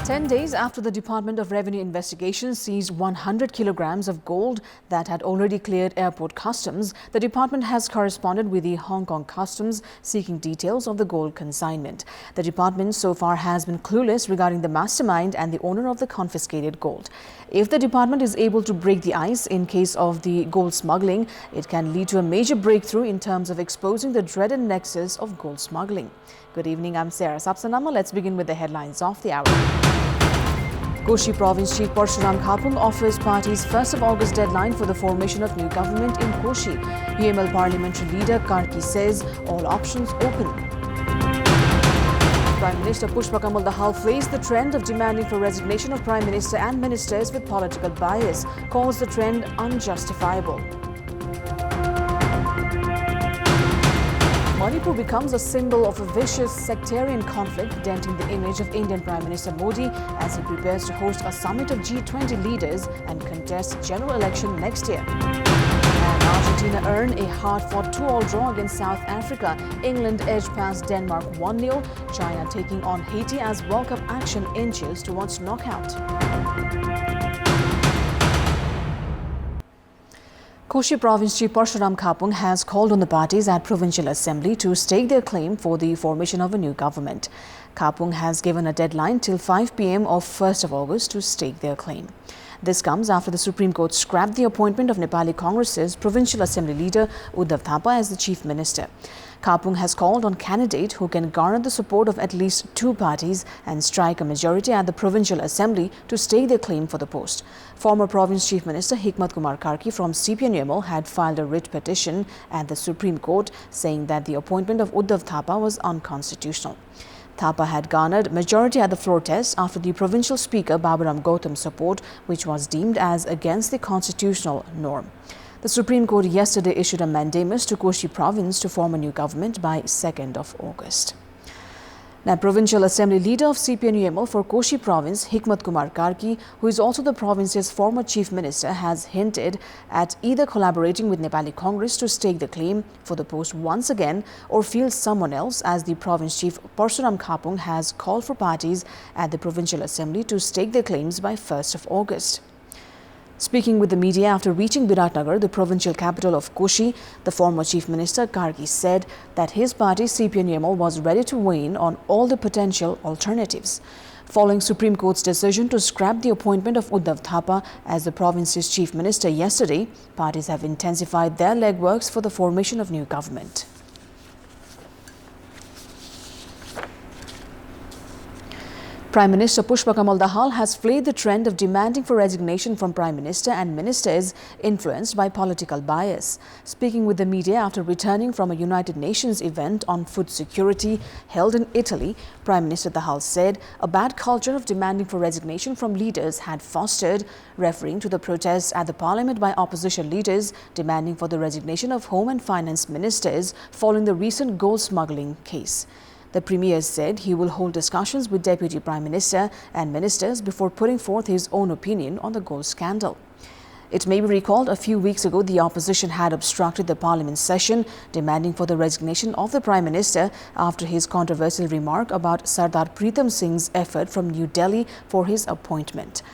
10 days after the Department of Revenue investigation seized 100 kilograms of gold that had already cleared airport customs, the department has corresponded with the Hong Kong Customs seeking details of the gold consignment. The department so far has been clueless regarding the mastermind and the owner of the confiscated gold. If the department is able to break the ice in case of the gold smuggling, it can lead to a major breakthrough in terms of exposing the dreaded nexus of gold smuggling. Good evening, I'm Sapsanamma. Let's begin with the headlines of the hour. Koshi Province Chief Parshuram Khapung offers party's 1st of August deadline for the formation of new government in Koshi. UML Parliamentary Leader Karki says all options open. Prime Minister Pushpakamal Dahal flays the trend of demanding for resignation of Prime Minister and ministers with political bias, calls the trend unjustifiable. Manipur becomes a symbol of a vicious sectarian conflict, denting the image of Indian Prime Minister Modi as he prepares to host a summit of G20 leaders and contest general election next year. And Argentina earn a hard-fought 2-all draw against South Africa. England edged past Denmark 1-0. China taking on Haiti as World Cup action inches towards knockout. Koshi Province Chief Parshuram Khapung has called on the parties at Provincial Assembly to stake their claim for the formation of a new government. Khapung has given a deadline till 5 p.m. of 1st of August to stake their claim. This comes after the Supreme Court scrapped the appointment of Nepali Congress's Provincial Assembly leader Uddhav Thapa as the Chief Minister. Khapung has called on candidate who can garner the support of at least 2 parties and strike a majority at the Provincial Assembly to stake their claim for the post. Former Province Chief Minister Hikmat Kumar Karki from CPN-UML had filed a writ petition at the Supreme Court saying that the appointment of Uddhav Thapa was unconstitutional. Thapa had garnered majority at the floor test after the Provincial Speaker Baburam Gautam's support, which was deemed as against the constitutional norm. The Supreme Court yesterday issued a mandamus to Koshi Province to form a new government by 2nd of August. Now, Provincial Assembly Leader of CPN-UML for Koshi Province, Hikmat Kumar Karki, who is also the province's former Chief Minister, has hinted at either collaborating with Nepali Congress to stake the claim for the post once again or field someone else, as the Province Chief Parshuram Khapung has called for parties at the Provincial Assembly to stake their claims by 1st of August. Speaking with the media after reaching Biratnagar, the provincial capital of Koshi, the former Chief Minister Karki said that his party CPN-UML was ready to weigh in on all the potential alternatives. Following Supreme Court's decision to scrap the appointment of Uddhav Thapa as the province's Chief Minister yesterday, parties have intensified their legworks for the formation of new government. Prime Minister Pushpakamal Dahal has flayed the trend of demanding for resignation from Prime Minister and ministers influenced by political bias. Speaking with the media after returning from a United Nations event on food security held in Italy, Prime Minister Dahal said a bad culture of demanding for resignation from leaders had fostered, referring to the protests at the parliament by opposition leaders demanding for the resignation of Home and Finance ministers following the recent gold smuggling case. The Premier said he will hold discussions with Deputy Prime Minister and ministers before putting forth his own opinion on the gold scandal. It may be recalled a few weeks ago the opposition had obstructed the Parliament session, demanding for the resignation of the Prime Minister after his controversial remark about Sardar Pritam Singh's effort from New Delhi for his appointment.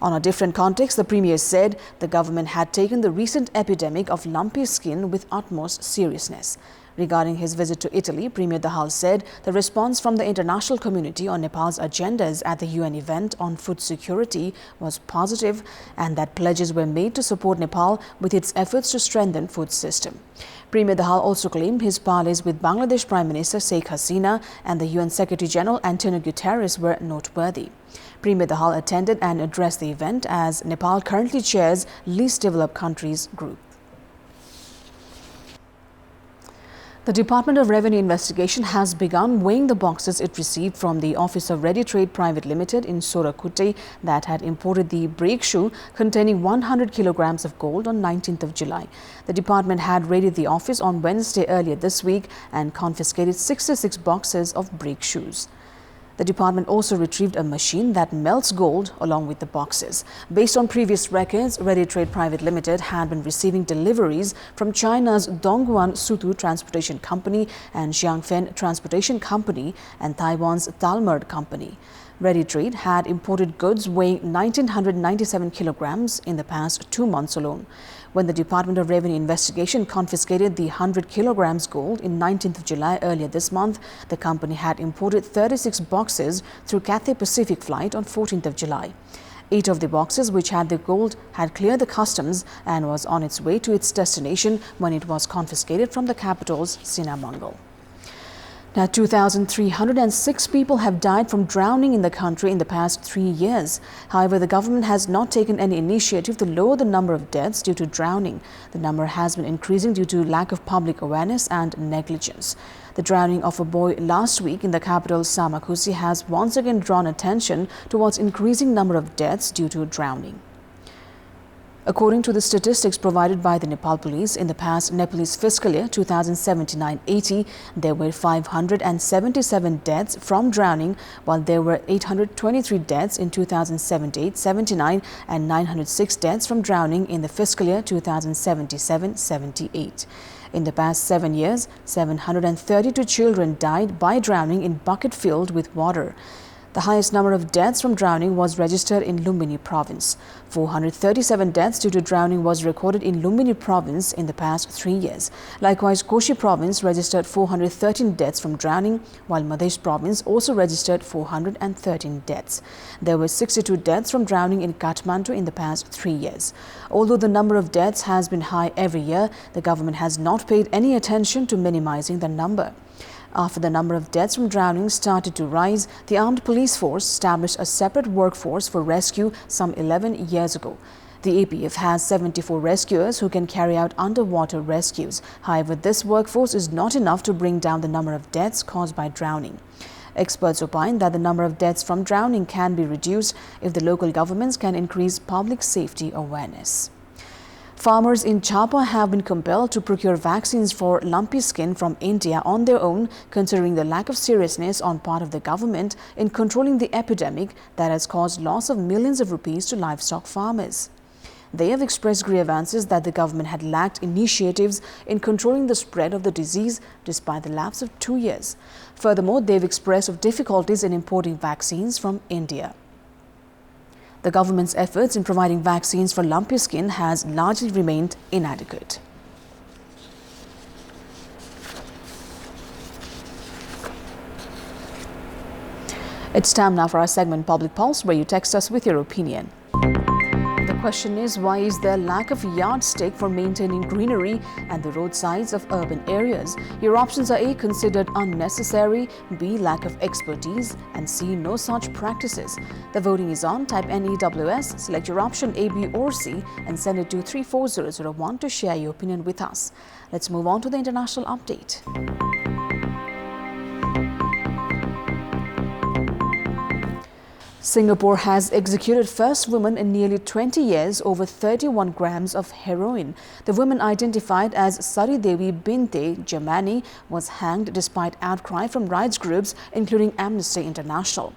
On a different context, the Premier said the government had taken the recent epidemic of lumpy skin with utmost seriousness. Regarding his visit to Italy, Premier Dahal said the response from the international community on Nepal's agendas at the UN event on food security was positive and that pledges were made to support Nepal with its efforts to strengthen food system. Premier Dahal also claimed his parleys with Bangladesh Prime Minister Sheikh Hasina and the UN Secretary General Antonio Guterres were noteworthy. Premier Dahal attended and addressed the event as Nepal currently chairs Least Developed Countries Group. The Department of Revenue investigation has begun weighing the boxes it received from the Office of Ready Trade Private Limited in Sorakutte that had imported the brake shoe containing 100 kilograms of gold on 19th of July. The department had raided the office on Wednesday earlier this week and confiscated 66 boxes of brake shoes. The department also retrieved a machine that melts gold along with the boxes. Based on previous records, Ready Trade Private Limited had been receiving deliveries from China's Dongguan Sutu Transportation Company and Xiangfen Transportation Company and Taiwan's Talmud Company. Ready Trade had imported goods weighing 1,997 kilograms in the past 2 months alone. When the Department of Revenue investigation confiscated the 100 kilograms gold in 19th of July earlier this month, the company had imported 36 boxes through Cathay Pacific flight on 14th of July. 8 of the boxes which had the gold had cleared the customs and was on its way to its destination when it was confiscated from the capital's Sinamangal. Now, 2,306 people have died from drowning in the country in the past 3 years. However, the government has not taken any initiative to lower the number of deaths due to drowning. The number has been increasing due to lack of public awareness and negligence. The drowning of a boy last week in the capital Samakusi has once again drawn attention towards increasing number of deaths due to drowning. According to the statistics provided by the Nepal police, in the past Nepalese fiscal year 2079-80, there were 577 deaths from drowning, while there were 823 deaths in 2078-79 and 906 deaths from drowning in the fiscal year 2077-78. In the past 7 years, 732 children died by drowning in bucket filled with water. The highest number of deaths from drowning was registered in Lumbini province. 437 deaths due to drowning was recorded in Lumbini province in the past 3 years. Likewise, Koshi province registered 413 deaths from drowning, while Madhya province also registered 413 deaths. There were 62 deaths from drowning in Kathmandu in the past 3 years. Although the number of deaths has been high every year, the government has not paid any attention to minimizing the number. After the number of deaths from drowning started to rise, the armed police force established a separate workforce for rescue some 11 years ago. The APF has 74 rescuers who can carry out underwater rescues. However, this workforce is not enough to bring down the number of deaths caused by drowning. Experts opine that the number of deaths from drowning can be reduced if the local governments can increase public safety awareness. Farmers in Chapa have been compelled to procure vaccines for lumpy skin from India on their own, considering the lack of seriousness on part of the government in controlling the epidemic that has caused loss of millions of rupees to livestock farmers. They have expressed grievances that the government had lacked initiatives in controlling the spread of the disease despite the lapse of 2 years. Furthermore, they have expressed of difficulties in importing vaccines from India. The government's efforts in providing vaccines for lumpy skin has largely remained inadequate. It's time now for our segment Public Pulse, where you text us with your opinion. The question is, why is there lack of yardstick for maintaining greenery at the roadsides of urban areas? Your options are A, considered unnecessary, B, lack of expertise, and C, no such practices. The voting is on. Type NEWS, select your option A, B or C and send it to 34001 to share your opinion with us. Let's move on to the international update. Singapore has executed first woman in nearly 20 years over 31 grams of heroin. The woman, identified as Sari Devi Binte Jamani, was hanged despite outcry from rights groups including Amnesty International.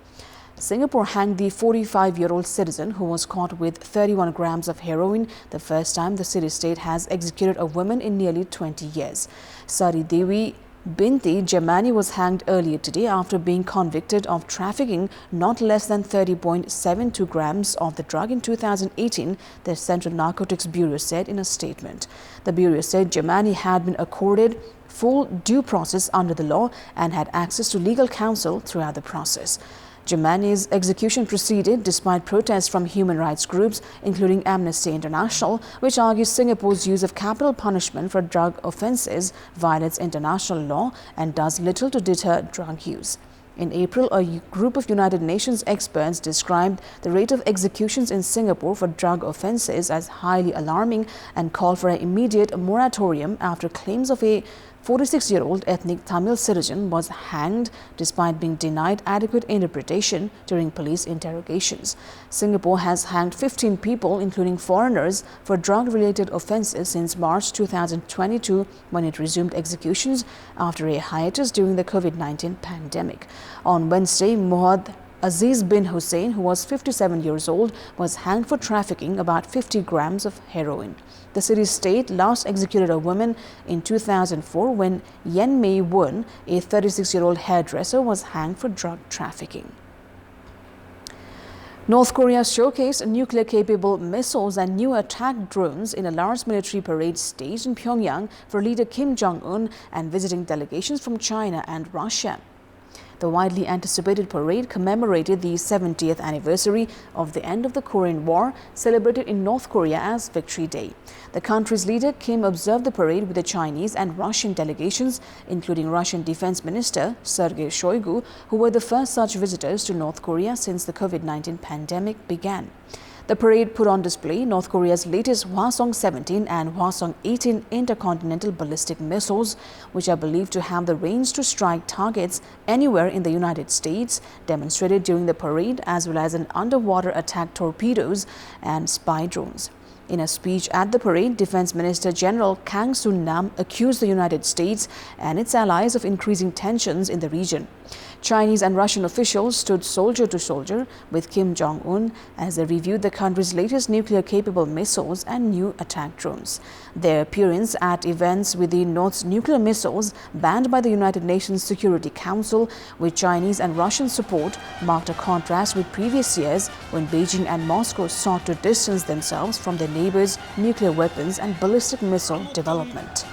Singapore hanged the 45-year-old citizen who was caught with 31 grams of heroin, the first time the city-state has executed a woman in nearly 20 years. Sari Devi Binti Jamani was hanged earlier today after being convicted of trafficking not less than 30.72 grams of the drug in 2018, the Central Narcotics Bureau said in a statement. The Bureau said Jamani had been accorded full due process under the law and had access to legal counsel throughout the process. Jamani's execution proceeded despite protests from human rights groups, including Amnesty International, which argues Singapore's use of capital punishment for drug offences violates international law and does little to deter drug use. In April, a group of United Nations experts described the rate of executions in Singapore for drug offences as highly alarming and called for an immediate moratorium after claims of a 46-year-old ethnic Tamil citizen was hanged despite being denied adequate interpretation during police interrogations. Singapore has hanged 15 people, including foreigners, for drug-related offences since March 2022, when it resumed executions after a hiatus during the COVID-19 pandemic. On Wednesday, Mohd Aziz bin Hussein, who was 57 years old, was hanged for trafficking about 50 grams of heroin. The city state last executed a woman in 2004 when Yen Mei Won, a 36-year-old hairdresser, was hanged for drug trafficking. North Korea showcased nuclear-capable missiles and new attack drones in a large military parade staged in Pyongyang for leader Kim Jong-un and visiting delegations from China and Russia. The widely anticipated parade commemorated the 70th anniversary of the end of the Korean War, celebrated in North Korea as Victory Day. The country's leader Kim observed the parade with the Chinese and Russian delegations, including Russian Defense Minister Sergei Shoigu, who were the first such visitors to North Korea since the COVID-19 pandemic began. The parade put on display North Korea's latest Hwasong-17 and Hwasong-18 intercontinental ballistic missiles, which are believed to have the range to strike targets anywhere in the United States, demonstrated during the parade, as well as an underwater attack torpedoes and spy drones. In a speech at the parade, Defense Minister General Kang Soon-nam accused the United States and its allies of increasing tensions in the region. Chinese and Russian officials stood soldier to soldier with Kim Jong-un as they reviewed the country's latest nuclear-capable missiles and new attack drones. Their appearance at events with the North's nuclear missiles banned by the United Nations Security Council with Chinese and Russian support marked a contrast with previous years when Beijing and Moscow sought to distance themselves from their neighbors' nuclear weapons and ballistic missile development.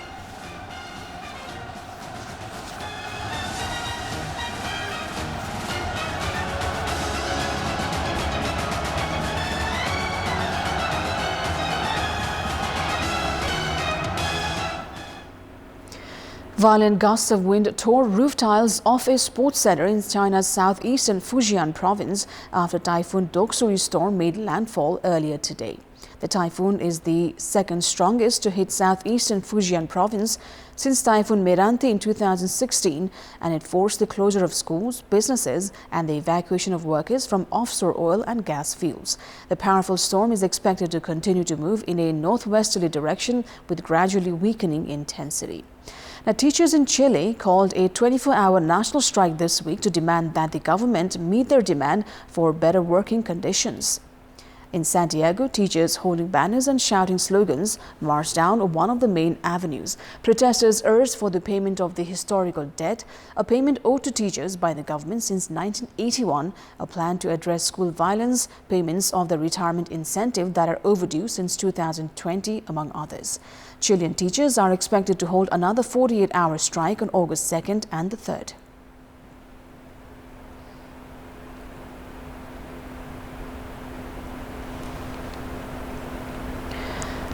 Violent gusts of wind tore roof tiles off a sports center in China's southeastern Fujian province after Typhoon Doksuri storm made landfall earlier today. The typhoon is the second strongest to hit southeastern Fujian province since Typhoon Meranti in 2016, and it forced the closure of schools, businesses, and the evacuation of workers from offshore oil and gas fields. The powerful storm is expected to continue to move in a northwesterly direction with gradually weakening intensity. Now, teachers in Chile called a 24-hour national strike this week to demand that the government meet their demand for better working conditions. In Santiago, teachers holding banners and shouting slogans marched down one of the main avenues. Protesters urged for the payment of the historical debt, a payment owed to teachers by the government since 1981, a plan to address school violence, payments of the retirement incentive that are overdue since 2020, among others. Chilean teachers are expected to hold another 48-hour strike on August 2nd and the 3rd.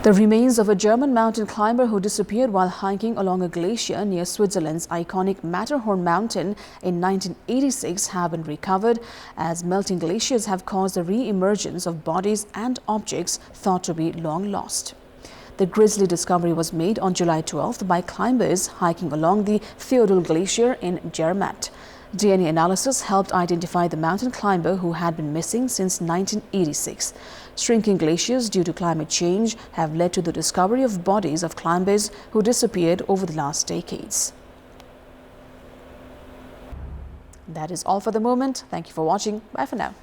The remains of a German mountain climber who disappeared while hiking along a glacier near Switzerland's iconic Matterhorn mountain in 1986 have been recovered, as melting glaciers have caused the re-emergence of bodies and objects thought to be long lost. The grisly discovery was made on July 12th by climbers hiking along the Theodul Glacier in Zermatt. DNA analysis helped identify the mountain climber who had been missing since 1986. Shrinking glaciers due to climate change have led to the discovery of bodies of climbers who disappeared over the last decades. That is all for the moment. Thank you for watching. Bye for now.